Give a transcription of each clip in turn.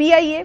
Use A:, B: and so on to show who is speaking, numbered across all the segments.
A: PIA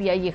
A: PIA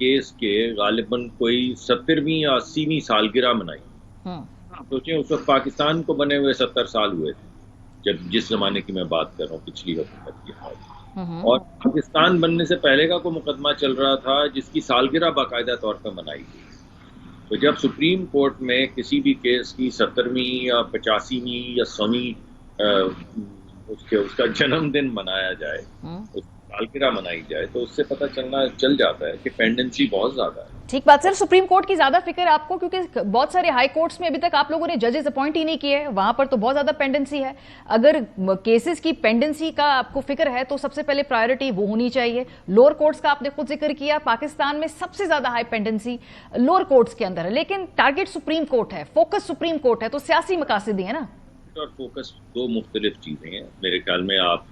B: case کے غالباً کوئی 70ویں یا 80ویں سالگرہ منائی. سوچیں اس وقت پاکستان کو بنے ہوئے 70 سال ہوئے تھے، جس زمانے کی میں بات کر رہا ہوں، پچھلی حکومت کی بات. اور پاکستان بننے سے پہلے کا کوئی مقدمہ چل رہا تھا جس کی سالگرہ باقاعدہ طور پر منائی گئی. تو جب سپریم کورٹ میں کسی بھی کیس کی 70ویں یا 85ویں یا 100ویں اس کا جنم دن منایا جائے، اس کی سالگرہ منائی جائے، تو اس سے پتہ چل جاتا ہے کہ پینڈنسی بہت زیادہ ہے.
A: ٹھیک بات سر. سپریم کورٹ کی زیادہ فکر ہے آپ کو کیونکہ بہت سارے ہائی کورٹس میں ابھی تک آپ لوگوں نے ججز اپوائنٹ ہی نہیں کیے، وہاں پر تو بہت زیادہ پینڈنسی ہے. اگر کیسز کی پینڈنسی کا آپ کو فکر ہے تو سب سے پہلے پرائیورٹی وہ ہونی چاہیے. لوور کورٹس کا آپ نے خود ذکر کیا، پاکستان میں سب سے زیادہ ہائی پینڈنسی لوور کورٹس کے اندر ہے، لیکن ٹارگٹ سپریم کورٹ ہے، فوکس سپریم کورٹ ہے، تو سیاسی مقاصد ہی ہے نا.
B: اور فوکس دو مختلف چیزیں ہیں میرے خیال میں. آپ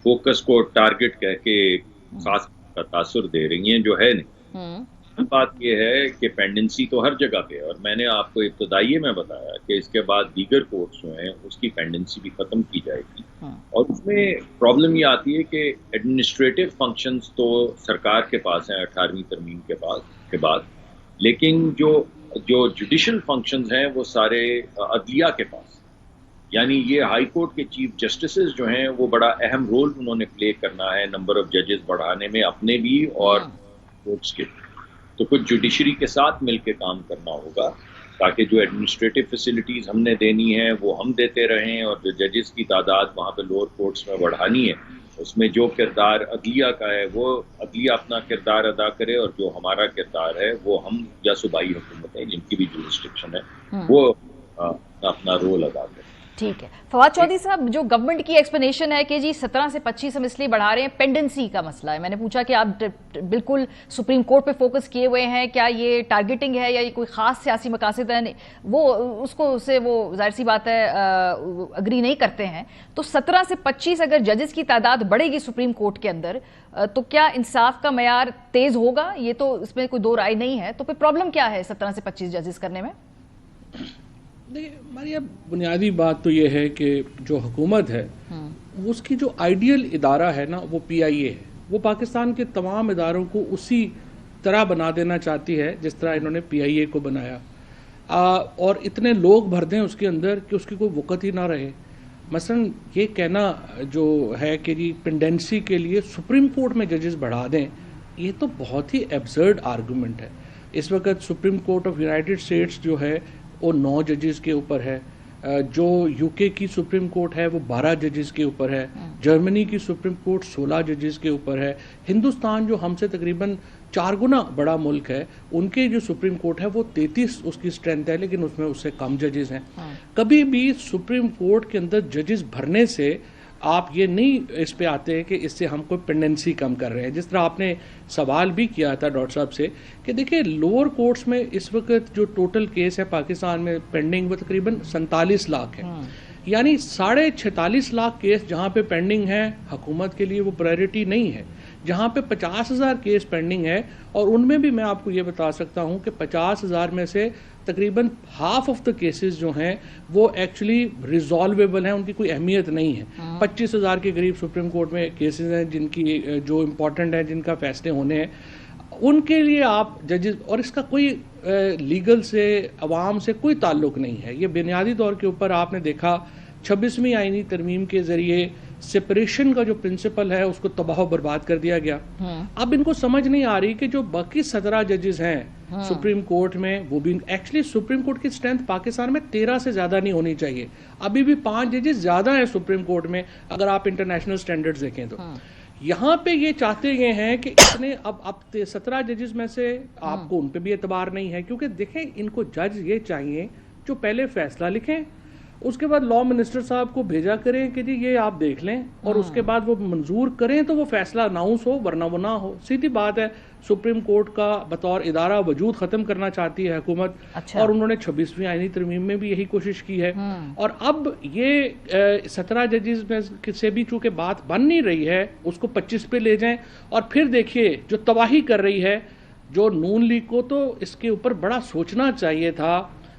B: فوکس کو ٹارگٹ کہہ کے خاص کا تاثر دے رہی ہیں جو ہے نہیں. بات یہ ہے کہ پینڈنسی تو ہر جگہ پہ ہے، اور میں نے آپ کو ابتدائیے میں بتایا کہ اس کے بعد دیگر کورٹس جو ہیں اس کی پینڈنسی بھی ختم کی جائے گی. اور اس میں پرابلم یہ آتی ہے کہ ایڈمنسٹریٹو فنکشنز تو سرکار کے پاس ہیں 18ویں ترمیم کے بعد، لیکن جو جوڈیشل فنکشنز ہیں وہ سارے عدلیہ کے پاس. یعنی یہ ہائی کورٹ کے چیف جسٹسز جو ہیں وہ بڑا اہم رول انہوں نے پلے کرنا ہے نمبر آف ججز بڑھانے میں، اپنے بھی اور کورٹس کے. تو کچھ جوڈیشری کے ساتھ مل کے کام کرنا ہوگا تاکہ جو ایڈمنسٹریٹو فیسلٹیز ہم نے دینی ہیں وہ ہم دیتے رہیں، اور جو ججز کی تعداد وہاں پہ لوور کورٹس میں بڑھانی ہے اس میں جو کردار عدلیہ کا ہے وہ عدلیہ اپنا کردار ادا کرے، اور جو ہمارا کردار ہے وہ ہم یا صوبائی حکومتیں جن کی بھی جورسڈکشن ہے وہ اپنا رول ادا کریں.
A: ٹھیک ہے. فواد چودھری صاحب، جو گورنمنٹ کی ایکسپلینیشن ہے کہ جی 17 سے 25 ہم اس لیے بڑھا رہے ہیں، پینڈنسی کا مسئلہ ہے. میں نے پوچھا کہ آپ بالکل سپریم کورٹ پہ فوکس کیے ہوئے ہیں، کیا یہ ٹارگیٹنگ ہے یا یہ کوئی خاص سیاسی مقاصد ہیں؟ وہ اس کو سے وہ ظاہر سی بات ہے اگری نہیں کرتے ہیں. تو 17 سے 25 اگر ججز کی تعداد بڑھے گی سپریم کورٹ کے اندر تو کیا انصاف کا معیار تیز ہوگا؟ یہ تو اس میں کوئی دو رائے نہیں ہے. تو پھر پرابلم کیا ہے 17 سے 25 ججز کرنے میں؟
C: دیکھیے ہماری اب بنیادی بات تو یہ ہے کہ جو حکومت ہے اس کی جو آئیڈیل ادارہ ہے نا وہ پی آئی اے ہے. وہ پاکستان کے تمام اداروں کو اسی طرح بنا دینا چاہتی ہے جس طرح انہوں نے پی آئی اے کو بنایا، اور اتنے لوگ بھر دیں اس کے اندر کہ اس کی کوئی وقت ہی نہ رہے. مثلا یہ کہنا جو ہے کہ جی پینڈنسی کے لیے سپریم کورٹ میں ججز بڑھا دیں، یہ تو بہت ہی ایبسرڈ آرگومنٹ ہے. اس وقت supreme court of United States جو ہے وہ 9 ججز کے اوپر ہے، جو یو کے کی سپریم کورٹ ہے وہ 12 ججز کے اوپر ہے، جرمنی کی سپریم کورٹ 16 ججز کے اوپر ہے. ہندوستان جو ہم سے تقریباً 4 گنا بڑا ملک ہے، ان کے جو سپریم کورٹ ہے وہ 33 اس کی اسٹرینتھ ہے، لیکن اس میں اس سے کم ججز ہیں. کبھی بھی سپریم کورٹ کے اندر ججز بھرنے سے آپ یہ نہیں اس پہ آتے ہیں کہ اس سے ہم کوئی پینڈنسی کم کر رہے ہیں. جس طرح آپ نے سوال بھی کیا تھا ڈاکٹر صاحب سے کہ دیکھیں لوور کورٹس میں اس وقت جو ٹوٹل کیس ہے پاکستان میں پینڈنگ وہ تقریباً 47 لاکھ ہے. یعنی 46.5 لاکھ کیس جہاں پہ پینڈنگ ہے حکومت کے لیے وہ پرائیورٹی نہیں ہے. جہاں پہ 50,000 کیس پینڈنگ ہے، اور ان میں بھی میں آپ کو یہ بتا سکتا ہوں کہ 50,000 میں سے تقریباً ہاف آف دا کیسز جو ہیں وہ ایکچولی ریزالویبل ہیں، ان کی کوئی اہمیت نہیں ہے. 25,000 کے قریب سپریم کورٹ میں کیسز ہیں جن کی جو امپورٹنٹ ہیں، جن کا فیصلے ہونے ہیں، ان کے لیے آپ ججز، اور اس کا کوئی لیگل سے عوام سے کوئی تعلق نہیں ہے. یہ بنیادی طور کے اوپر آپ نے دیکھا 26ویں آئینی ترمیم کے ذریعے سپریشن کا جو پرنسپل ہے اس کو تباہ و برباد کر دیا گیا. اب ان کو سمجھ نہیں آ رہی کہ جو باقی 17 ججز ہیں سپریم کورٹ میں، وہ بھی ایکچولی سپریم کورٹ کی اسٹرینتھ پاکستان میں 13 سے زیادہ نہیں ہونی چاہیے. ابھی بھی 5 ججز زیادہ ہیں سپریم کورٹ میں اگر آپ انٹرنیشنل سٹینڈرڈز دیکھیں تو. یہاں پہ یہ چاہتے یہ ہیں کہ اتنے اب 17 ججز میں سے آپ کو ان پہ بھی اعتبار نہیں ہے، کیونکہ دیکھیں ان کو جج یہ چاہیے جو پہلے فیصلہ لکھیں، اس کے بعد لا منسٹر صاحب کو بھیجا کریں کہ جی یہ آپ دیکھ لیں، اور اس کے بعد وہ منظور کریں تو وہ فیصلہ اناؤنس ہو، ورنہ وہ نہ ہو. سیدھی بات ہے. سپریم کورٹ کا بطور ادارہ وجود ختم کرنا چاہتی ہے حکومت. اور انہوں نے 26ویں آئینی ترمیم میں بھی یہی کوشش کی ہے. اور اب یہ 17 ججز میں سے بھی چونکہ بات بن نہیں رہی ہے، اس کو 25 پہ لے جائیں. اور پھر دیکھیے جو تباہی کر رہی ہے، جو نون لیگ کو تو اس کے اوپر بڑا سوچنا چاہیے تھا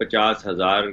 B: 50,000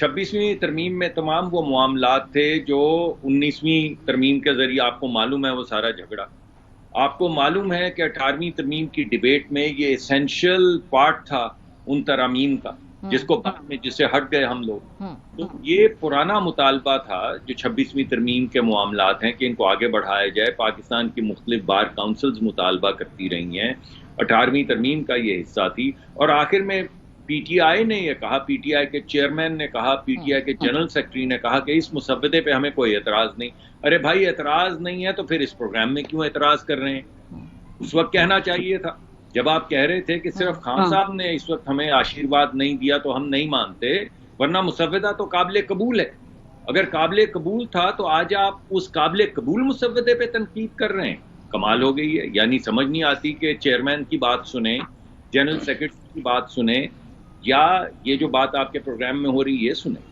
B: 26ویں ترمیم میں تمام وہ معاملات تھے جو 19ویں ترمیم کے ذریعے آپ کو معلوم ہے وہ سارا جھگڑا. آپ کو معلوم ہے کہ 18ویں ترمیم کی ڈیبیٹ میں یہ اسینشل پارٹ تھا ان ترامیم کا جس کو بعد میں جس سے ہٹ گئے ہم لوگ. تو یہ پرانا مطالبہ تھا جو 26ویں ترمیم کے معاملات ہیں کہ ان کو آگے بڑھایا جائے. پاکستان کی مختلف بار کاؤنسلز مطالبہ کرتی رہی ہیں. 18ویں ترمیم کا یہ حصہ تھی اور آخر میں پی ٹی آئی نے یہ کہا, پی ٹی آئی کے چیئرمین نے کہا, پی ٹی آئی کے جنرل سیکرٹری نے کہا کہ اس مسودے پہ ہمیں کوئی اعتراض نہیں. ارے بھائی اعتراض نہیں ہے تو پھر اس پروگرام میں کیوں اعتراض کر رہے ہیں؟ اس وقت کہنا چاہیے تھا جب آپ کہہ رہے تھے کہ صرف خان صاحب نے اس وقت ہمیں آشیرواد نہیں دیا تو ہم نہیں مانتے, ورنہ مسودہ تو قابل قبول ہے. اگر قابل قبول تھا تو آج آپ اس قابل قبول مسودے پہ تنقید کر رہے ہیں. کمال ہو گئی ہے. یعنی سمجھ نہیں آتی کہ چیئرمین کی بات سنیں, جنرل سیکرٹری کی بات سنیں, یا یہ جو بات آپ کے پروگرام میں ہو رہی ہے یہ سنیں.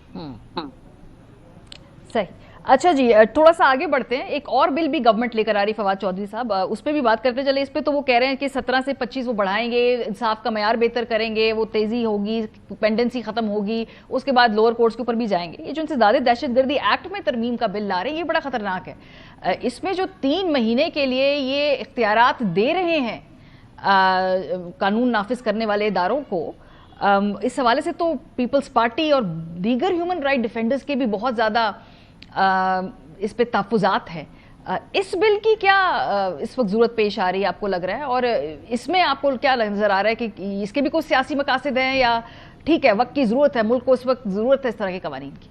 A: صحیح. اچھا جی, تھوڑا سا آگے بڑھتے ہیں. ایک اور بل بھی گورنمنٹ لے کر آ رہی فواد چودھری صاحب, اس پہ بھی بات کرتے چلے. اس پہ تو وہ کہہ رہے ہیں کہ 17 سے 25 وہ بڑھائیں گے, انصاف کا معیار بہتر کریں گے, وہ تیزی ہوگی, پینڈنسی ختم ہوگی, اس کے بعد لوور کورٹس کے اوپر بھی جائیں گے. یہ جو ان سے زیادہ دہشت گردی ایکٹ میں ترمیم کا بل لا رہے ہیں یہ بڑا خطرناک ہے. اس میں جو 3 مہینے کے لیے یہ اختیارات دے رہے ہیں قانون نافذ کرنے والے اداروں کو, اس حوالے سے تو پیپلز پارٹی اور دیگر ہیومن رائٹ ڈیفینڈرز کے بھی بہت زیادہ اس پہ تحفظات ہیں. اس بل کی کیا اس وقت ضرورت پیش آ رہی ہے آپ کو لگ رہا ہے, اور اس میں آپ کو کیا نظر آ رہا ہے کہ اس کے بھی کوئی سیاسی مقاصد ہیں, یا ٹھیک ہے وقت کی ضرورت ہے, ملک کو اس وقت ضرورت ہے اس طرح کے قوانین کی؟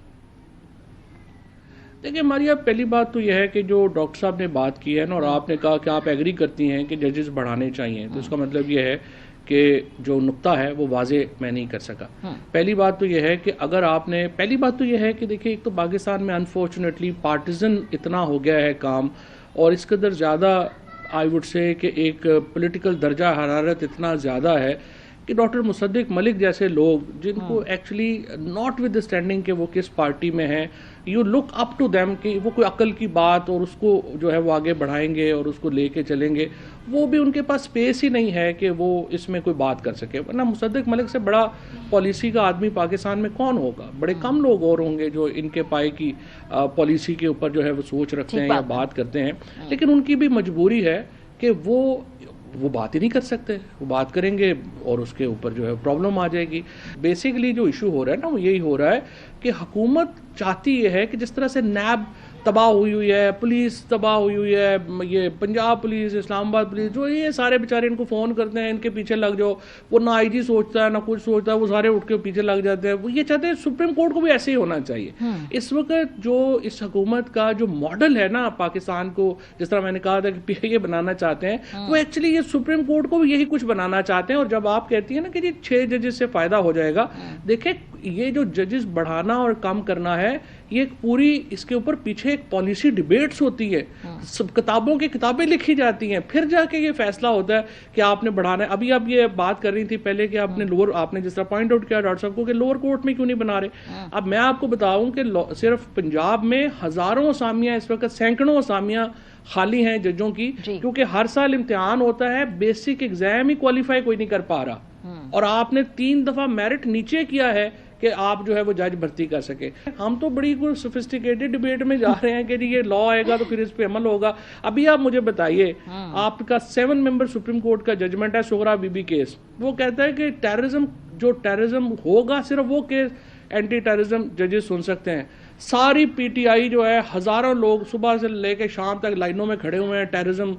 C: دیکھیں ماریا, پہلی بات تو یہ ہے کہ جو ڈاکٹر صاحب نے بات کی ہے نا, اور آپ نے کہا کہ آپ ایگری کرتی ہیں کہ ججز بڑھانے چاہیے, تو اس کا مطلب یہ ہے کہ جو نقطہ ہے وہ واضح میں نہیں کر سکا. پہلی بات تو یہ ہے کہ اگر آپ نے, پہلی بات تو یہ ہے کہ دیکھیں ایک تو پاکستان میں انفارچونیٹلی پارٹیزن اتنا ہو گیا ہے کام, اور اس قدر زیادہ آئی وڈ سے کہ ایک پولیٹیکل درجہ حرارت اتنا زیادہ ہے کہ ڈاکٹر مصدق ملک جیسے لوگ جن کو ایکچولی ناٹ ود اسٹینڈنگ کہ وہ کس پارٹی میں ہیں, you look up to them کہ وہ کوئی عقل کی بات اور اس کو جو ہے وہ آگے بڑھائیں گے اور اس کو لے کے چلیں گے, وہ بھی ان کے پاس اسپیس ہی نہیں ہے کہ وہ اس میں کوئی بات کر سکے. ورنہ مصدق ملک سے بڑا پالیسی کا آدمی پاکستان میں کون ہوگا؟ بڑے کم لوگ اور ہوں گے جو ان کے پائے کی پالیسی کے اوپر جو ہے وہ سوچ رکھتے ہیں یا بات کرتے ہیں. لیکن ان کی بھی مجبوری ہے کہ وہ بات ہی نہیں کر سکتے, وہ بات کریں گے اور اس کے اوپر جو ہے پرابلم آ جائے گی. بیسیکلی جو ایشو ہو رہا ہے نا وہ یہی ہو رہا ہے کہ حکومت چاہتی یہ ہے کہ جس طرح سے نیب تباہ ہوئی ہے, پولیس تباہ ہوئی ہے, یہ پنجاب پولیس, اسلام آباد پولیس, جو یہ سارے بیچارے ان کو فون کرتے ہیں ان کے پیچھے لگ جاؤ, وہ نہ آئی جی سوچتا ہے نہ کچھ سوچتا ہے, وہ سارے اٹھ کے پیچھے لگ جاتے ہیں. وہ یہ چاہتے ہیں سپریم کورٹ کو بھی ایسے ہی ہونا چاہیے. اس وقت جو اس حکومت کا جو ماڈل ہے نا پاکستان کو, جس طرح میں نے کہا تھا کہ پی آئی اے بنانا چاہتے ہیں, وہ ایکچولی یہ سپریم کورٹ کو بھی یہی کچھ بنانا چاہتے ہیں. اور جب آپ کہتی ہیں نا کہ جی 6 ججز سے فائدہ ہو جائے گا, دیکھیں یہ جو ججز بڑھانا اور کم کرنا ہے یہ ایک پوری اس کے اوپر پیچھے ایک پالیسی ڈیبیٹس ہوتی ہے, سب کتابوں کی کتابیں لکھی جاتی ہیں, پھر جا کے یہ فیصلہ ہوتا ہے کہ آپ نے بڑھانا ہے. ابھی آپ یہ بات کر رہی تھی پہلے کہ آپ نے جس طرح پوائنٹ آؤٹ کیا ڈاکٹر صاحب کو کہ لوور کورٹ میں کیوں نہیں بنا رہے. اب میں آپ کو بتاؤں کہ صرف پنجاب میں ہزاروں اسامیاں اس وقت, سینکڑوں اسامیاں خالی ہیں ججوں کی, کیونکہ ہر سال امتحان ہوتا ہے, بیسک ایگزام ہی کوالیفائی کوئی نہیں کر پا رہا, اور آپ نے 3 دفعہ میرٹ نیچے کیا ہے کہ آپ جو ہے وہ جج بھرتی کر سکے. ہم تو بڑی کوئی سوفسٹیکیٹڈ ڈیبیٹ میں جا رہے ہیں کہ یہ لا آئے گا تو پھر اس پہ عمل ہوگا. ابھی آپ مجھے بتائیے, آپ کا 7 ممبر سپریم کورٹ کا ججمنٹ ہے سغرا بی بی کیس, وہ کہتا ہے کہ ٹیررزم ہوگا صرف وہ کیس اینٹی ٹیررزم ججز سن سکتے ہیں. ساری پی ٹی آئی جو ہے, ہزاروں لوگ صبح سے لے کے شام تک لائنوں میں کھڑے ہوئے ہیں ٹیررزم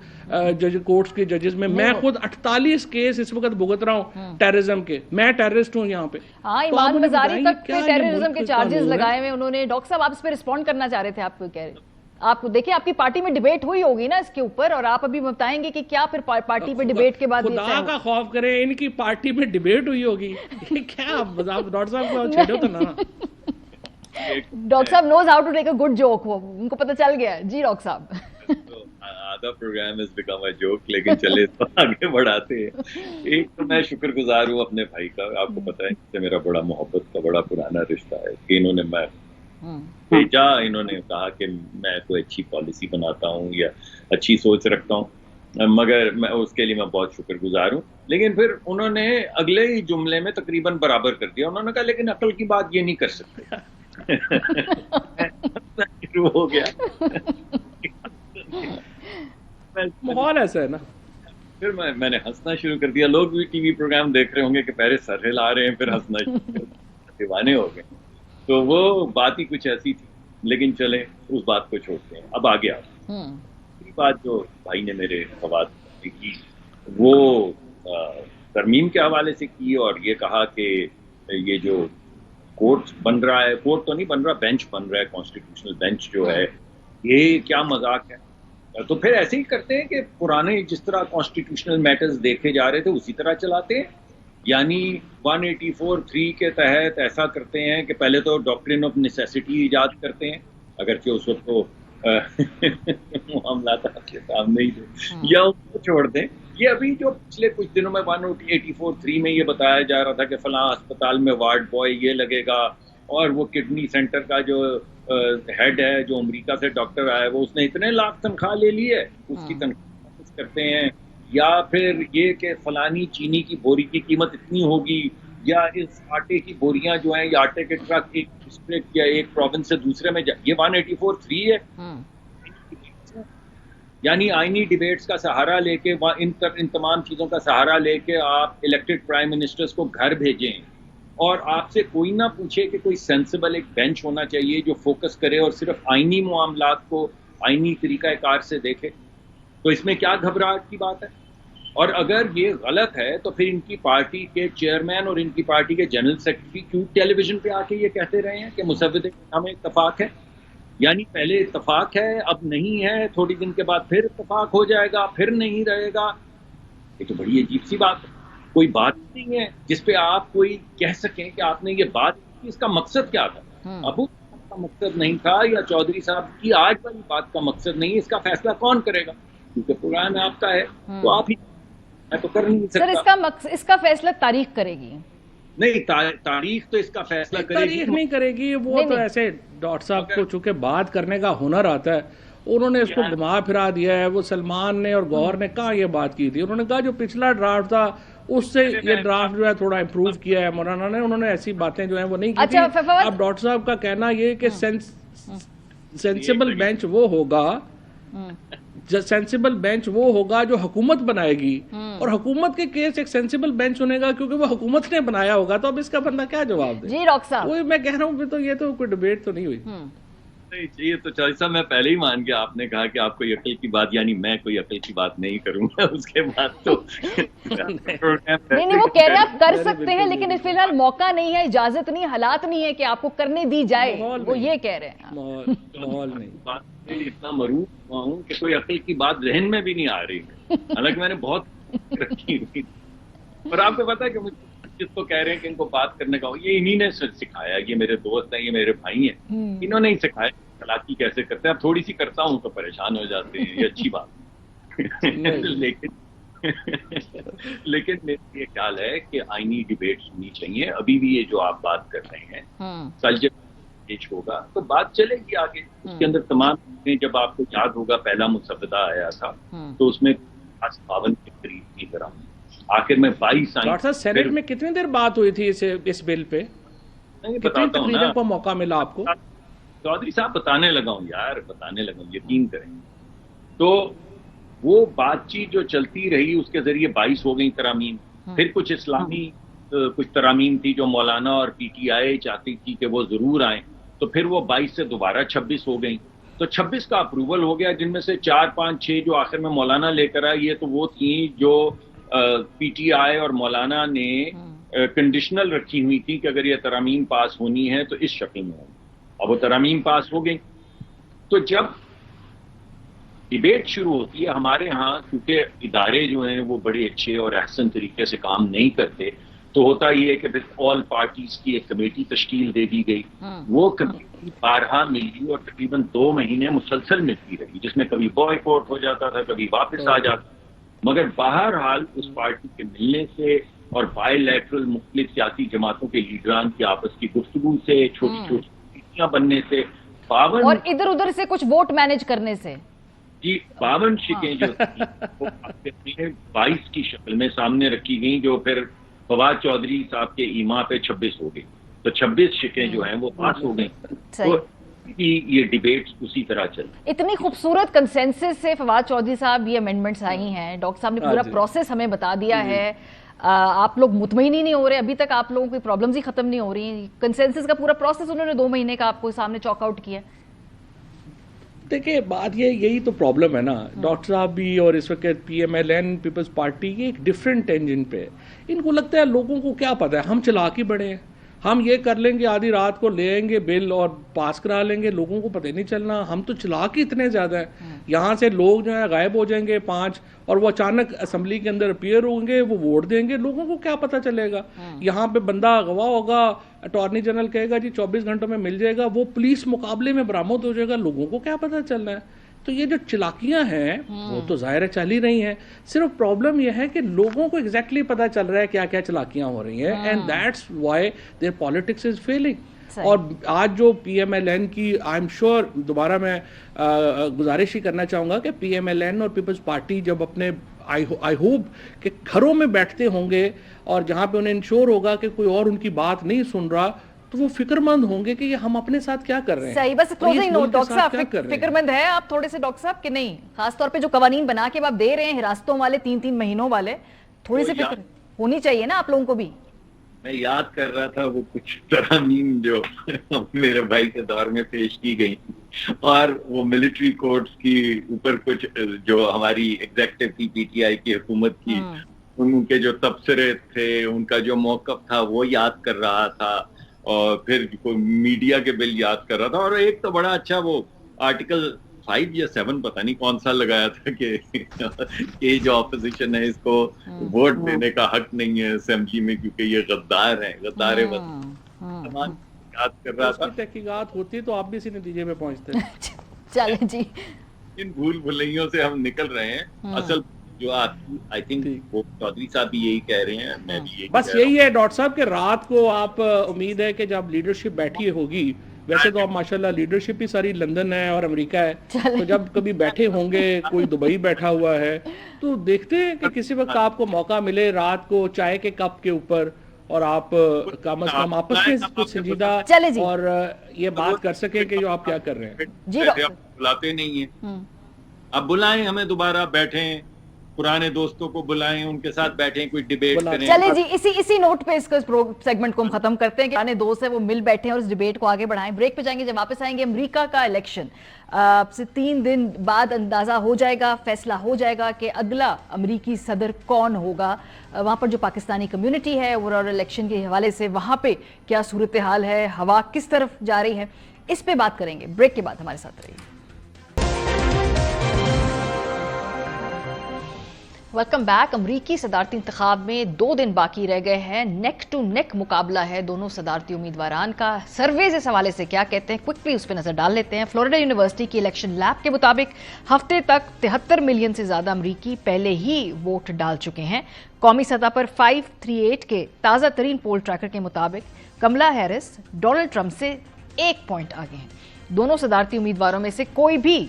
C: کورٹس کے ججز میں. میں خود 48 کیس اس وقت بھگت رہا ہوں ٹیررزم کے, میں ٹیررسٹ ہوں یہاں پہ.
A: ہاں, ایمان مزاری تک پہ ٹیررزم کے چارجز لگائے ہوئے انہوں نے. ڈاکٹر صاحب آپ اس پہ رسپونڈ کرنا چاہ رہے تھے, آپ کو کہہ رہے آپ دیکھیں آپ کی پارٹی میں ڈیبیٹ ہوئی ہوگی نا اس کے اوپر, اور آپ ابھی بتائیں گے کہ کیا پھر پارٹی پہ ڈیبیٹ کے بعد
C: خدا کا خوف کریں ان کی پارٹی میں ڈیبیٹ ہوئی ہوگی کیا ڈاکٹر صاحب کو چھیڑو تو نا.
A: ڈاکٹر صاحب knows how to take a good joke, وہ ان کو پتہ چل گیا ہے. جی ڈاکٹر صاحب,
B: آدھا programme has become a joke, لیکن چلے تو آگے بڑھاتے ہیں. ایک تو میں شکر گزار ہوں اپنے بھائی کا, آپ کو پتہ ہے کہ میرا بڑا محبت کا بڑا پرانا رشتہ ہے, کہ انہوں نے میں بھیجا, انہوں نے کہا کہ میں کوئی اچھی پالیسی بناتا ہوں یا اچھی سوچ رکھتا ہوں, مگر میں اس کے لیے میں بہت شکر گزار ہوں. لیکن پھر انہوں نے اگلے ہی جملے میں تقریباً برابر کر دیا. انہوں نے کہا لیکن عقل کی بات یہ نہیں کر سکتے. شروع ہو گیا.
C: ماحول ایسا ہے نا.
B: پھر میں نے ہنسنا شروع کر دیا. لوگ بھی ٹی وی پروگرام دیکھ رہے ہوں گے کہ پہلے سر ہلا رہے ہیں پھر ہنسنا شروع کر دیا. دیوانے ہو گئے. تو وہ بات ہی کچھ ایسی تھی. لیکن چلیں اس بات کو چھوڑتے ہیں. اب آگے دوسری بات جو بھائی نے میرے سوال کی وہ ترمیم کے حوالے سے کی اور یہ کہا کہ یہ جو کورٹ بن رہا ہے, کورٹ تو نہیں بن رہا, بینچ بن رہا ہے, کانسٹیٹیوشنل بینچ جو ہے, یہ کیا مذاق ہے. تو پھر ایسے ہی کرتے ہیں کہ پرانے جس طرح کانسٹیٹیوشنل میٹرز دیکھے جا رہے تھے اسی طرح چلاتے ہیں. یعنی 184(3) کے تحت ایسا کرتے ہیں کہ پہلے تو ڈاکٹرن آف نیسیسٹی ایجاد کرتے ہیں, اگرچہ اس وقت تو معاملات آپ کے سامنے ہی تھے, یا اس کو چھوڑ دیں. یہ ابھی جو پچھلے کچھ دنوں میں 184(3) میں یہ بتایا جا رہا تھا کہ فلاں اسپتال میں وارڈ بوائے یہ لگے گا, اور وہ کڈنی سینٹر کا جو ہیڈ ہے جو امریکہ سے ڈاکٹر آیا ہے وہ اس نے اتنے لاکھ تنخواہ لے لی ہے, اس کی تنخواہ واپس کرتے ہیں. یا پھر یہ کہ فلانی چینی کی بوری کی قیمت اتنی ہوگی, یا اس آٹے کی بوریاں جو ہیں یا آٹے کے ٹرک ایک ڈسٹرکٹ یا ایک پروونس سے دوسرے میں یہ 184(3) ہے. یعنی آئینی ڈیبیٹس کا سہارا لے کے ان تمام چیزوں کا سہارا لے کے آپ الیکٹڈ پرائم منسٹرز کو گھر بھیجیں, اور آپ سے کوئی نہ پوچھے کہ کوئی سینسیبل ایک بینچ ہونا چاہیے جو فوکس کرے اور صرف آئینی معاملات کو آئینی طریقہ کار سے دیکھے. تو اس میں کیا گھبراہٹ کی بات ہے؟ اور اگر یہ غلط ہے تو پھر ان کی پارٹی کے چیئرمین اور ان کی پارٹی کے جنرل سیکرٹری کیوں ٹیلی ویژن پہ آ کے یہ کہتے رہے ہیں کہ مسودے کے ہمیں اتفاق ہے. یعنی پہلے اتفاق ہے, اب نہیں ہے, تھوڑی دن کے بعد پھر اتفاق ہو جائے گا, پھر نہیں رہے گا. یہ تو بڑی عجیب سی بات ہے. کوئی بات نہیں ہے جس پہ آپ کوئی کہہ سکیں کہ آپ نے یہ بات کی, اس کا مقصد کیا تھا. ابو کا مقصد نہیں تھا یا چودھری صاحب کی آج والی بات کا مقصد نہیں, اس کا فیصلہ کون کرے گا؟ کیونکہ پروگرام آپ کا ہے تو آپ ہی, میں تو کر نہیں سکتا.
A: سر اس کا فیصلہ تاریخ کرے گی.
B: نہیں, تاریخ تو اس کا فیصلہ کرے گی.
C: تاریخ نہیں کرے گی, وہ تو ایسے ڈاکٹر صاحب کو چونکہ بات کرنے کا ہنر آتا ہے, انہوں نے اس کو گھما پھرا دیا ہے. وہ سلمان نے اور گوہر نے کہاں یہ بات کی تھی. انہوں نے کہا جو پچھلا ڈرافٹ تھا اس سے یہ ڈرافٹ جو ہے تھوڑا امپروو کیا ہے مولانا نے. انہوں نے ایسی باتیں جو ہیں وہ نہیں کی تھی. اب ڈاکٹر صاحب کا کہنا یہ کہ سینسیبل بینچ وہ ہوگا, سینسیبل بینچ وہ ہوگا جو حکومت بنائے گی, اور حکومت کے کیس ایک سینسیبل بینچ ہونے گا کیونکہ وہ حکومت نے بنایا ہوگا. تو اب اس کا بندہ کیا جواب دے؟
A: جی ڈاکٹر صاحب,
C: وہی میں کہہ رہا ہوں, تو یہ تو کوئی ڈیبیٹ تو نہیں ہوئی.
B: نہیں چاہیے تو چوہدری صاحب میں پہلے ہی مان گیا. آپ نے کہا کہ آپ کوئی عقل کی بات, یعنی میں کوئی عقل کی بات نہیں کروں گا. اس کے بعد تو
A: نہیں وہ کہہ رہے ہیں آپ کر سکتے ہیں لیکن فی الحال موقع نہیں ہے, اجازت نہیں, حالات نہیں ہے کہ آپ کو کرنے دی جائے, وہ یہ کہہ رہے ہیں.
C: ماحول نہیں.
B: اتنا مروب ہوا ہوں کہ کوئی عقل کی بات ذہن میں بھی نہیں آ رہی, حالانکہ میں نے بہت رکھی ہوئی. اور آپ کو پتا ہے کہ جس کو کہہ رہے ہیں کہ ان کو بات کرنے کا, یہ انہی نے سکھایا. یہ میرے دوست ہیں, یہ میرے بھائی ہیں, انہوں نے ہی سکھایا چالاکی کیسے کرتے ہیں. اب تھوڑی سی کرتا ہوں تو پریشان ہو جاتے ہیں, یہ اچھی بات. لیکن میرا یہ خیال ہے کہ آئینی ڈیبیٹس ہونی چاہیے. ابھی بھی یہ جو آپ بات کر رہے ہیں, کل جب ہوگا تو بات چلے گی آگے. اس کے اندر تمام, جب آپ کو یاد ہوگا پہلا مسودہ آیا تھا تو اس میں 52 کے قریب کی طرح آخر میں 22
C: ڈاکٹر صاحب سینٹ میں کتنی دیر بات ہوئی تھی اس بل پہ؟ کتنی تقریروں کا موقع ملا آپ کو؟
B: چودھری صاحب بتانے لگا ہوں یار, بتانے لگا ہوں, یقین کریں. تو وہ بات چیت جو چلتی رہی اس کے ذریعے 22 ہو گئی ترامیم. پھر کچھ اسلامی کچھ ترامیم تھی جو مولانا اور پی ٹی آئی چاہتی تھی کہ وہ ضرور آئیں, تو پھر وہ 22 سے دوبارہ 26 ہو گئیں. تو 26 کا اپروول ہو گیا, جن میں سے 4 5 6 جو آخر میں مولانا لے کر آئے, یہ تو وہ تھیں جو پی ٹی آئی اور مولانا نے کنڈیشنل رکھی ہوئی تھی کہ اگر یہ ترامیم پاس ہونی ہے تو اس شکل میں ہونی. اب وہ ترامیم پاس ہو گئی. تو جب ڈیبیٹ شروع ہوتی ہے ہمارے ہاں, کیونکہ ادارے جو ہیں وہ بڑے اچھے اور احسن طریقے سے کام نہیں کرتے, تو ہوتا یہ ہے کہ پھر آل پارٹیز کی ایک کمیٹی تشکیل دے دی گئی. وہ کمیٹی بارہا ملی اور تقریباً 2 مہینے مسلسل ملتی رہی, جس میں کبھی بوائے کاٹ ہو جاتا تھا, کبھی واپس آ جاتا. مگر بہرحال اس پارٹی کے ملنے سے اور بائی لیٹرل مختلف سیاسی جماعتوں کے لیڈران کی آپس کی گفتگو سے, چھوٹی چھوٹی کمیٹیاں بننے سے,
A: اور ادھر ادھر سے کچھ ووٹ مینج کرنے سے,
B: جی 52 شکیں جو تھیں وہ اپنے 22 کی شکل میں سامنے رکھی گئیں، جو پھر فواد چودھری صاحب کے ایما پہ 26 ہو گئی، تو 26 شکیں جو ہیں وہ پاس ہو گئیں. تو یہ ڈیبیٹس اسی طرح چلتی.
A: اتنی خوبصورت کنسنسس سے فواد چودھری صاحب یہ امینڈمنٹس آئی ہیں، ڈاکٹر صاحب نے پورا پروسیس ہمیں بتا دیا ہے. آپ لوگ مطمئن ہی نہیں ہو رہے ابھی تک، آپ لوگوں کی پرابلمز ہی ختم نہیں ہو رہی. کنسنسس کا پورا پروسیس انہوں نے 2 مہینے کا آپ کو سامنے چاک آؤٹ کیا.
C: دیکھیں بات یہی تو پرابلم ہے نا. ڈاکٹر صاحب بھی اور اس وقت P M L N Peoples Party یہ ایک ڈفرینٹ انجن پہ. ان کو لگتا ہے لوگوں کو کیا پتہ ہے، ہم چلا کے بڑے ہیں، ہم یہ کر لیں گے، آدھی رات کو لے آئیں گے بل اور پاس کرا لیں گے، لوگوں کو پتہ نہیں چلنا. ہم تو چلا کے اتنے زیادہ ہیں، یہاں سے لوگ جو ہیں غائب ہو جائیں گے 5 اور وہ اچانک اسمبلی کے اندر اپیئر ہوں گے، وہ ووٹ دیں گے، لوگوں کو کیا پتہ چلے گا. یہاں پہ بندہ اغوا ہوگا، اٹارنی جنرل کہے گا جی 24 گھنٹوں میں مل جائے گا، وہ پولیس مقابلے میں برآمد ہو جائے گا، لوگوں کو کیا پتہ چلنا ہے. تو یہ جو چلاکیاں ہیں وہ تو ظاہر ہے چل ہی رہی ہیں. صرف پرابلم یہ ہے کہ لوگوں کو ایگزیکٹلی پتہ چل رہا ہے کیا کیا چلاکیاں ہو رہی ہیں، and that's why their politics is failing. اور آج جو پی ایم ایل این کی آئی ایم شیور دوبارہ میں گزارش ہی کرنا چاہوں گا کہ پی ایم ایل این اور پیپلز پارٹی جب اپنے آئی ہوپ کہ گھروں میں بیٹھتے ہوں گے اور جہاں پہ انہیں انشور ہوگا کہ کوئی اور ان کی بات نہیں سن رہا، تو وہ فکر مند ہوں گے کہ یہ ہم اپنے ساتھ کیا کر رہے ہیں.
A: صحیح. بس کلوزنگ نوٹ ڈاکٹر صاحب، فکر مند ہے آپ تھوڑے سے ڈاکٹر صاحب کہ نہیں؟ خاص طور پہ جو قوانین بنا کے آپ دے رہے ہیں حراستوں والے 3 مہینوں والے، تھوڑی سی فکر ہونی چاہیے نا آپ لوگوں کو بھی.
B: میں یاد کر رہا تھا وہ کچھ ترامیم جو میرے بھائی کے دور میں پیش کی گئی، اور وہ ملٹری کورٹس کی اوپر کچھ جو ہماری ایگزیکٹو تھی پی ٹی آئی کی حکومت کی، ان کے جو تبصرے تھے، ان کا جو موقف تھا وہ یاد کر رہا تھا، اور پھر کوئی میڈیا کے بل یاد کر رہا تھا. اور ایک تو بڑا اچھا وہ آرٹیکل 5 یا 7 پتہ نہیں کون سا لگایا تھا کہ جو اپوزیشن ہے اس کو ووٹ دینے کا حق نہیں ہے اسمبلی میں کیونکہ یہ غدار ہیں، غدار تمام یاد کر رہا تھا.
C: تحقیقات ہوتی تو آپ بھی اسی نتیجے میں پہنچتے.
A: چلیں جی،
B: ان بھول بھلیوں سے ہم نکل رہے ہیں. اصل جو آئی تھنک وہ چودھری صاحب بھی یہی کہہ رہے ہیں، میں بھی یہی
C: بس یہی ہے ڈاکٹر صاحب کہ رات کو آپ امید ہے کہ جب لیڈرشپ بیٹھی ہوگی، ویسے تو اب ماشاءاللہ لیڈرشپ ہی ساری لندن ہے اور امریکہ ہے، تو جب کبھی بیٹھے ہوں گے، کوئی دبئی بیٹھا ہوا ہے، تو دیکھتے ہیں کہ کسی وقت آپ کو موقع ملے رات کو چائے کے کپ کے اوپر اور آپ کم از کم آپس میں کچھ سنجیدہ اور یہ بات کر سکیں کہ جو آپ کیا کر رہے ہیں.
B: بلاتے نہیں ہیں، اب بلائیں ہمیں دوبارہ، بیٹھیں پرانے دوستوں کو بلائیں، ان کے ساتھ بیٹھیں، کوئی ڈیبیٹ کریں.
A: چلے جی اسی نوٹ پہ اس سیگمنٹ کو ہم ختم کرتے ہیں کہ پرانے دوست ہیں وہ مل بیٹھیں اور اس ڈیبیٹ کو آگے بڑھائیں. بریک پہ جائیں گے، جب واپس آئیں گے امریکہ کا الیکشن سے 3 دن بعد اندازہ ہو جائے گا، فیصلہ ہو جائے گا کہ اگلا امریکی صدر کون ہوگا. وہاں پر جو پاکستانی کمیونٹی ہے اوورآل الیکشن کے حوالے سے وہاں پہ کیا صورتحال ہے، ہوا کس طرف جا رہی ہے، اس پہ بات کریں گے. بریک کے بعد ہمارے ساتھ رہیے. Welcome back. امریکی صدارتی انتخاب میں 2 دن باقی رہ گئے ہیں. نیک ٹو نیک مقابلہ ہے دونوں صدارتی امیدواران کا. سرویز اس حوالے سے کیا کہتے ہیں، کوئکلی اس پہ نظر ڈال لیتے ہیں. فلوریڈا یونیورسٹی کی الیکشن لیب کے مطابق ہفتے تک 73 ملین سے زیادہ امریکی پہلے ہی ووٹ ڈال چکے ہیں. قومی سطح پر 538 کے تازہ ترین پول ٹریکر کے مطابق کملا ہیرس ڈونلڈ ٹرمپ سے 1 پوائنٹ آگے ہیں. دونوں صدارتی امیدواروں میں سے کوئی بھی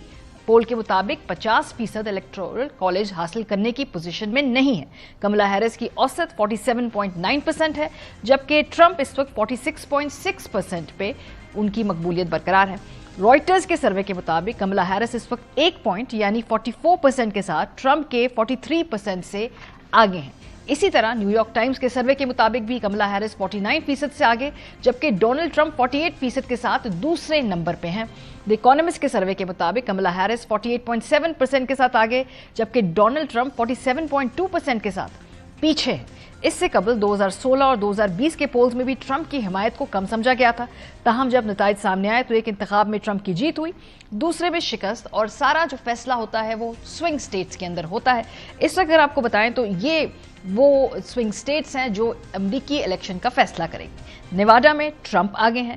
A: پول کے مطابق 50% الیکٹورل کالج حاصل کرنے کی پوزیشن میں نہیں ہے. کملا ہیرس کی اوسط 47.9% ہے، جبکہ ٹرمپ اس وقت 46.6% پہ ان کی مقبولیت برقرار ہے. رائٹرز کے سروے کے مطابق کملا ہیرس اس وقت 1 پوائنٹ یعنی 44% کے ساتھ ٹرمپ کے 43% سے آگے ہیں. اسی طرح نیو یارک ٹائمز کے سروے کے مطابق بھی کملا ہیرس 49% سے آگے، جبکہ ڈونلڈ ٹرمپ 48% کے ساتھ دوسرے نمبر پہ ہیں. دی اکانومسٹ کے سروے کے مطابق کملا ہیرس 48.7% کے ساتھ آگے، جبکہ ڈونلڈ ٹرمپ 47.2% کے ساتھ پیچھے ہے. اس سے قبل 2016 اور 2020 کے پولز میں بھی ٹرمپ کی حمایت کو کم سمجھا گیا تھا. تاہم جب نتائج سامنے آئے تو ایک انتخاب میں ٹرمپ کی جیت ہوئی، دوسرے میں شکست، اور سارا جو فیصلہ ہوتا ہے وہ سوئنگ سٹیٹس کے اندر ہوتا ہے. اس وقت اگر آپ کو بتائیں تو یہ وہ سوئنگ سٹیٹس ہیں جو امریکی الیکشن کا فیصلہ کریں گے. نیواڈا میں ٹرمپ آگے ہیں،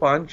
D: 5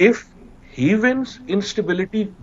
D: If he wins, instability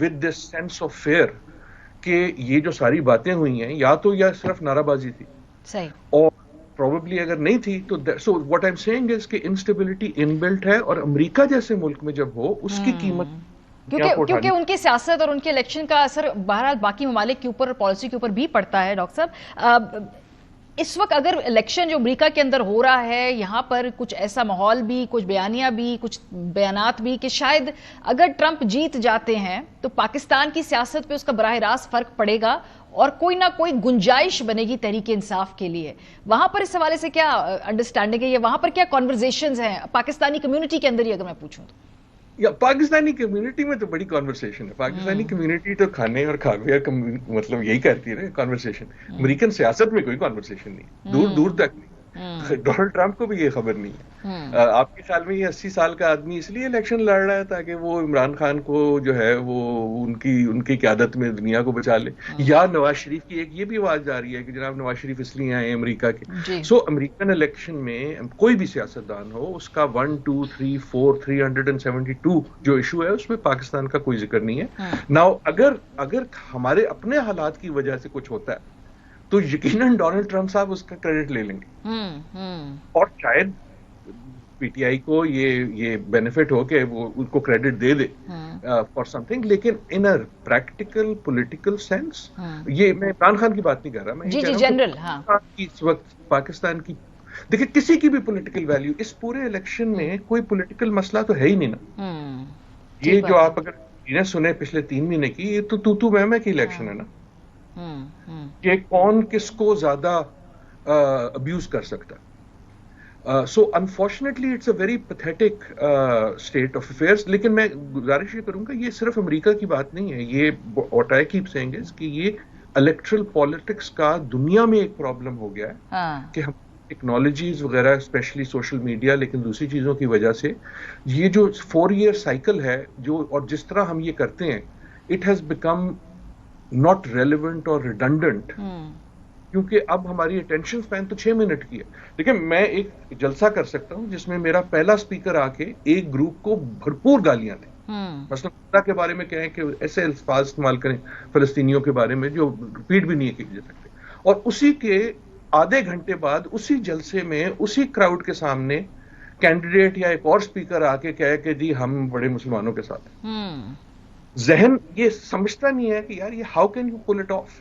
D: with this sense of fear کہ یہ جو ساری باتیں ہوئی ہیں یا تو یہ صرف نعرہ بازی تھی
A: صحیح.
D: اور پروبیبلی اگر نہیں تھی تو so what I am seeing is کہ انسٹیبلٹی ان بلٹ ہے، اور امریکہ جیسے ملک میں جب ہو اس کی قیمت
A: کیونکہ ان کی سیاست اور ان کے الیکشن کا اثر بہرحال باقی ممالک کے اوپر، پالیسی کے اوپر بھی پڑتا ہے. ڈاکٹر صاحب، اس وقت اگر الیکشن جو امریکہ کے اندر ہو رہا ہے، یہاں پر کچھ ایسا ماحول بھی، کچھ بیانیاں بھی، کچھ بیانات بھی کہ شاید اگر ٹرمپ جیت جاتے ہیں تو پاکستان کی سیاست پہ اس کا براہ راست فرق پڑے گا اور کوئی نہ کوئی گنجائش بنے گی تحریک انصاف کے لیے. وہاں پر اس حوالے سے کیا انڈرسٹینڈنگ ہے، یا وہاں پر کیا کنورزیشنز ہیں پاکستانی کمیونٹی کے اندر ہی اگر میں پوچھوں تو؟
D: یا پاکستانی کمیونٹی میں تو بڑی کانورسیشن ہے. پاکستانی کمیونٹی تو کھانے اور کھاوے مطلب یہی کرتی ہے کانورسیشن. امریکن سیاست میں کوئی کانورسیشن نہیں، دور دور تک نہیں. ڈونلڈ ٹرمپ کو بھی یہ خبر نہیں ہے. آپ کے خیال میں یہ 80 سال کا آدمی اس لیے الیکشن لڑ رہا ہے تاکہ وہ عمران خان کو جو ہے وہ ان کی قیادت میں دنیا کو بچا لے، یا نواز شریف کی ایک یہ بھی آواز آ رہی ہے کہ جناب نواز شریف اس لیے آئے امریکہ کے. سو امریکن الیکشن میں کوئی بھی سیاستدان ہو، اس کا 1 2 3 4 372 جو ایشو ہے اس میں پاکستان کا کوئی ذکر نہیں ہے. ناؤ اگر ہمارے اپنے حالات کی وجہ سے کچھ ہوتا ہے تو یقیناً ڈونلڈ ٹرمپ صاحب اس کا کریڈٹ لے لیں گے، اور شاید پی ٹی آئی کو یہ بینیفٹ ہو کہ وہ ان کو credit they they for some thing. لیکن ان اے پریکٹیکل پولیٹیکل سینس، یہ میں عمران خان کی بات نہیں کر رہا، میں یہ کہہ رہا ہوں کہ اس وقت پاکستان کی دیکھیں کسی کی بھی پولیٹیکل ویلیو اس پورے الیکشن میں کوئی پولیٹیکل مسئلہ تو ہے ہی نہیں نا. یہ جو آپ اگر سنے پچھلے 3 مہینے کی، یہ تو میں کی الیکشن ہے نا، کہ کون کس کو زیادہ ابیوز کر سکتا. So unfortunately it's a very pathetic state of affairs. لیکن میں گزارش یہ کروں گا، یہ صرف امریکہ کی بات نہیں ہے، یہ what I keep seeing is کہ یہ الیکٹرل پالیٹکس کا دنیا میں ایک پرابلم ہو گیا ہے کہ ہم ٹیکنالوجیز وغیرہ اسپیشلی سوشل میڈیا، لیکن دوسری چیزوں کی وجہ سے یہ جو 4 ایئر سائیکل ہے جو اور جس طرح ہم یہ کرتے ہیں، it has become not relevant اور ریڈنڈنٹ، کیونکہ اب ہماری اٹینشن سپین تو 6 منٹ کی ہے. لیکن میں ایک جلسہ کر سکتا ہوں جس میں میرا پہلا اسپیکر آ کے ایک گروپ کو بھرپور گالیاں دیں، مثلا خدا کے بارے میں کہیں کہ ایسے الفاظ استعمال کریں فلسطینیوں کے بارے میں جو ریپیٹ بھی نہیں کیے جا سکتے، اور اسی کے آدھے گھنٹے بعد اسی جلسے میں اسی کراؤڈ کے سامنے کینڈیڈیٹ یا ایک اور اسپیکر آ کے کہے کہ جی ہم بڑے مسلمانوں کے ساتھ ہیں. ذہن یہ سمجھتا نہیں ہے کہ یار یہ how can you pull it off.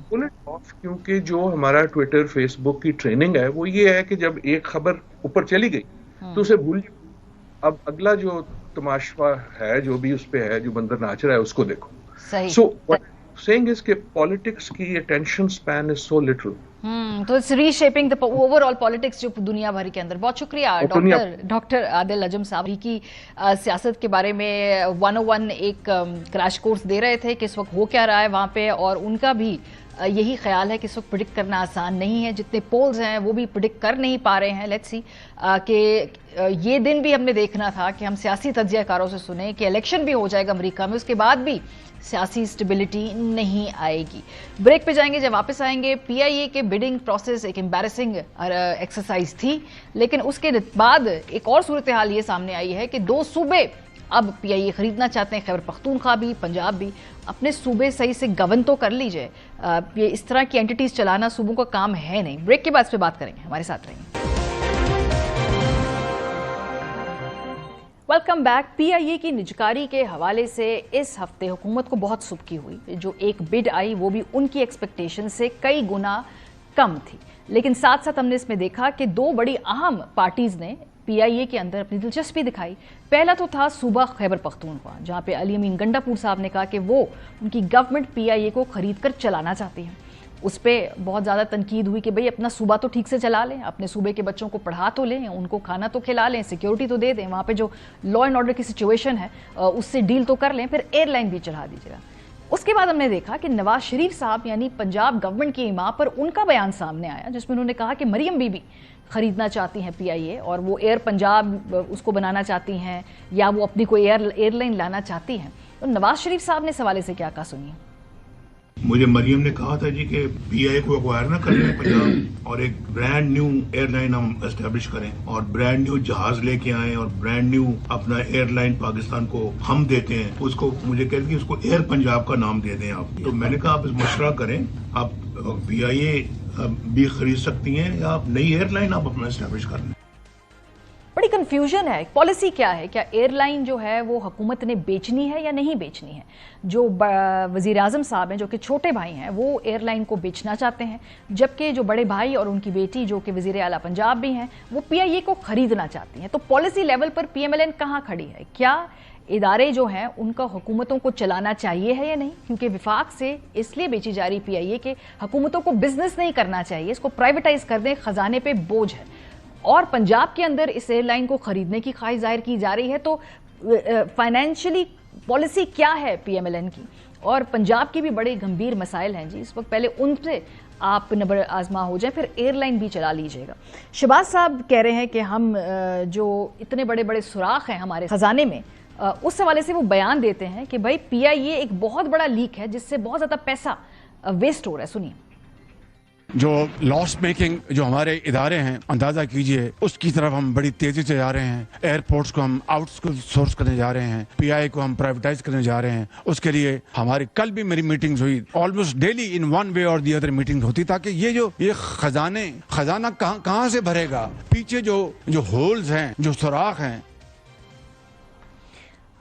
D: Pull it off کیونکہ جو ہمارا ٹویٹر فیس بک کی ٹریننگ ہے وہ یہ ہے کہ جب ایک خبر اوپر چلی گئی تو اسے بھول جاؤ، اب اگلا جو تماشا ہے جو بھی اس پہ ہے، جو بندر ناچ رہا ہے اس کو دیکھو. سو saying is کہ politics کی attention span is so little.
A: تو it's reshaping the overall politics جو دنیا بھر کے اندر. بہت شکریہ ڈاکٹر عادل اجم صاحب کی سیاست کے بارے میں 101 ایک کریش کورس دے رہے تھے کہ اس وقت ہو کیا رہا ہے وہاں پہ، اور ان کا بھی یہی خیال ہے کہ اس وقت پریڈکٹ کرنا آسان نہیں ہے. جتنے پولز ہیں وہ بھی پریڈکٹ کر نہیں پا رہے ہیں. لیٹس سی کہ یہ دن بھی ہم نے دیکھنا تھا کہ ہم سیاسی تجزیہ کاروں سے سنیں کہ الیکشن بھی ہو جائے گا امریکہ میں، اس کے بعد بھی سیاسی اسٹیبلٹی نہیں آئے گی. بریک پہ جائیں گے. جب واپس آئیں گے، پی آئی اے کے بڈنگ پروسیس ایک امبیرسنگ ایکسرسائز تھی، لیکن اس کے بعد ایک اور صورتحال یہ سامنے آئی ہے کہ 2 صوبے اب پی آئی اے خریدنا چاہتے ہیں، خیبر پختونخوا بھی، پنجاب بھی. اپنے صوبے صحیح سے گورن تو کر لیجئے. یہ اس طرح کی اینٹیٹیز چلانا صوبوں کا کام ہے نہیں. بریک کے بعد اس پہ بات کریں گے، ہمارے ساتھ رہیں گے. Welcome back. پی آئی اے کی نجکاری کے حوالے سے اس ہفتے حکومت کو بہت سبکی ہوئی. جو ایک بڈ آئی وہ بھی ان کی ایکسپیکٹیشن سے کئی گنا کم تھی، لیکن ساتھ ساتھ ہم نے اس میں دیکھا کہ 2 بڑی اہم پارٹیز نے پی آئی اے کے اندر اپنی دلچسپی دکھائی. پہلا تو تھا صوبہ خیبر پختونخوا، جہاں پہ علی امین گنڈا پور صاحب نے کہا کہ وہ ان کی گورنمنٹ پی آئی اے کو خرید کر چلانا چاہتی ہیں. اس پہ بہت زیادہ تنقید ہوئی کہ بھئی اپنا صوبہ تو ٹھیک سے چلا لیں، اپنے صوبے کے بچوں کو پڑھا تو لیں، ان کو کھانا تو کھلا لیں، سیکیورٹی تو دے دیں، وہاں پہ جو لا اینڈ آرڈر کی سچویشن ہے اس سے ڈیل تو کر لیں، پھر ایئر لائن بھی چڑھا دیجیے گا. اس کے بعد ہم نے دیکھا کہ نواز شریف صاحب یعنی پنجاب گورنمنٹ کی ماں پر ان کا بیان سامنے آیا، جس میں انہوں نے کہا کہ مریم بی بی خریدنا چاہتی ہیں پی آئی اے، اور وہ ایئر پنجاب اس کو بنانا چاہتی ہیں، یا وہ اپنی کوئی ایئر لائن لانا چاہتی ہیں. تو نواز شریف صاحب نے اس حوالے سے کیا کہا، سنیے.
E: مجھے مریم نے کہا تھا جی کہ پی آئی کو ایکوائر نہ کریں پنجاب اور ایک برانڈ نیو ایئر لائن ہم اسٹیبلش کریں اور برانڈ نیو جہاز لے کے آئیں اور برانڈ نیو اپنا ایئر لائن پاکستان کو ہم دیتے ہیں. اس کو مجھے کہتے کہ اس کو ایئر پنجاب کا نام دے دیں آپ. تو میں نے کہا آپ مشورہ کریں, آپ پی آئی اے بھی خرید سکتی ہیں یا آپ نئی ایئر لائن آپ اپنا اسٹیبلش کر لیں.
A: بڑی کنفیوژن ہے. پالیسی کیا ہے؟ کیا ایئر لائن جو ہے وہ حکومت نے بیچنی ہے یا نہیں بیچنی ہے؟ جو وزیر اعظم صاحب ہیں جو کہ چھوٹے بھائی ہیں وہ ایئر لائن کو بیچنا چاہتے ہیں, جبکہ جو بڑے بھائی اور ان کی بیٹی جو کہ وزیر اعلیٰ پنجاب بھی ہیں وہ پی آئی اے کو خریدنا چاہتی ہیں. تو پالیسی لیول پر پی ایم ایل این کہاں کھڑی ہے؟ کیا ادارے جو ہیں ان کا حکومتوں کو چلانا چاہیے ہے یا نہیں؟ کیونکہ وفاق سے اس لیے بیچی جا رہی پی آئی اے کہ حکومتوں کو بزنس نہیں کرنا چاہیے, اس کو پرائیویٹائز کر دیں, خزانے پہ بوجھ ہے. اور پنجاب کے اندر اس ایئر لائن کو خریدنے کی خواہش ظاہر کی جا رہی ہے. تو فائنینشلی پالیسی کیا ہے پی ایم ایل این کی؟ اور پنجاب کے بھی بڑے گمبھیر مسائل ہیں جی اس وقت, پہلے ان سے آپ نبر آزما ہو جائیں, پھر ایئر لائن بھی چلا لیجئے گا. شہباز صاحب کہہ رہے ہیں کہ ہم جو اتنے بڑے بڑے سوراخ ہیں ہمارے خزانے میں, اس حوالے سے وہ بیان دیتے ہیں کہ بھائی پی آئی اے ایک بہت بڑا لیک ہے جس سے بہت زیادہ پیسہ ویسٹ ہو رہا ہے. سنیے.
F: جو لاس میکنگ جو ہمارے ادارے ہیں اندازہ کیجئے اس کی طرف ہم بڑی تیزی سے جا رہے ہیں. ایئرپورٹس کو ہم آؤٹ سورس کرنے جا رہے ہیں, پی آئی کو ہم پرائیویٹائز کرنے جا رہے ہیں. اس کے لیے ہماری کل بھی میری میٹنگز ہوئی, almost daily in one way اور دی ادر میٹنگ ہوتی, تاکہ یہ خزانہ کہاں سے بھرے گا. پیچھے جو ہولز ہیں, جو سوراخ ہیں.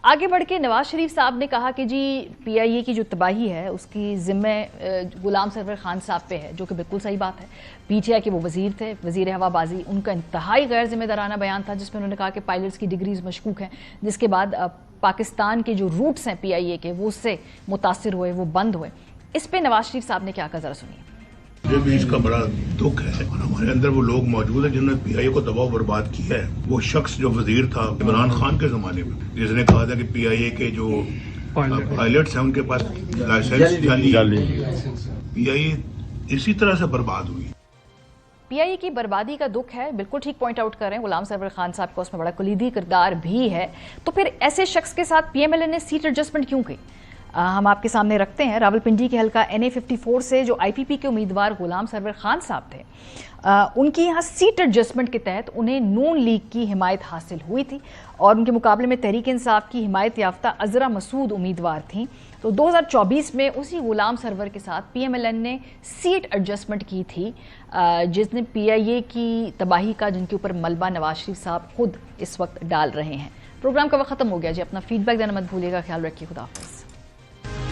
A: آگے بڑھ کے نواز شریف صاحب نے کہا کہ جی پی آئی اے کی جو تباہی ہے اس کی ذمہ غلام سرور خان صاحب پہ ہے, جو کہ بالکل صحیح بات ہے. پی ٹی آئی کے وہ وزیر تھے, وزیر ہوا بازی, ان کا انتہائی غیر ذمہ دارانہ بیان تھا جس میں انہوں نے کہا کہ پائلٹس کی ڈگریز مشکوک ہیں, جس کے بعد پاکستان کے جو روٹس ہیں پی آئی اے کے وہ اس سے متاثر ہوئے, وہ بند ہوئے. اس پہ نواز شریف صاحب نے کیا کہا, ذرا سنیے.
E: یہ بھی اس کا بڑا دکھ ہے اور ہمارے اندر وہ لوگ موجود ہیں جنہوں نے پی آئی اے کو تباہ و برباد کیا ہے. وہ شخص جو وزیر تھا عمران خان کے زمانے میں, جس نے کہا تھا کہ پی آئی اے کے جو پائلٹس ہیں ان کے پاس لائسنس جعلی. پی آئی اے اسی طرح سے برباد ہوئی.
A: پی آئی اے کی بربادی کا دکھ ہے, بالکل ٹھیک پوائنٹ آؤٹ کر رہے ہیں. غلام سرور خان صاحب کا اس میں بڑا کلیدی کردار بھی ہے. تو پھر ایسے شخص کے ساتھ پی ایم ایل این نے سیٹ ایڈجسٹمنٹ کیوں کی؟ ہم آپ کے سامنے رکھتے ہیں. راولپنڈی کے حلقہ NA54 سے جو آئی پی پی کے امیدوار غلام سرور خان صاحب تھے, ان کی یہاں سیٹ ایڈجسٹمنٹ کے تحت انہیں نون لیگ کی حمایت حاصل ہوئی تھی اور ان کے مقابلے میں تحریک انصاف کی حمایت یافتہ عذرا مسعود امیدوار تھیں. تو 2024 میں اسی غلام سرور کے ساتھ پی ایم ایل این نے سیٹ ایڈجسٹمنٹ کی تھی, جس نے پی آئی اے کی تباہی کا, جن کے اوپر ملبہ نواز شریف صاحب خود اس وقت ڈال رہے ہیں. پروگرام کا وقت ختم ہو گیا جی. اپنا فیڈ بیک دینا مت بھولیے گا. خیال رکھیے. خدا حافظ.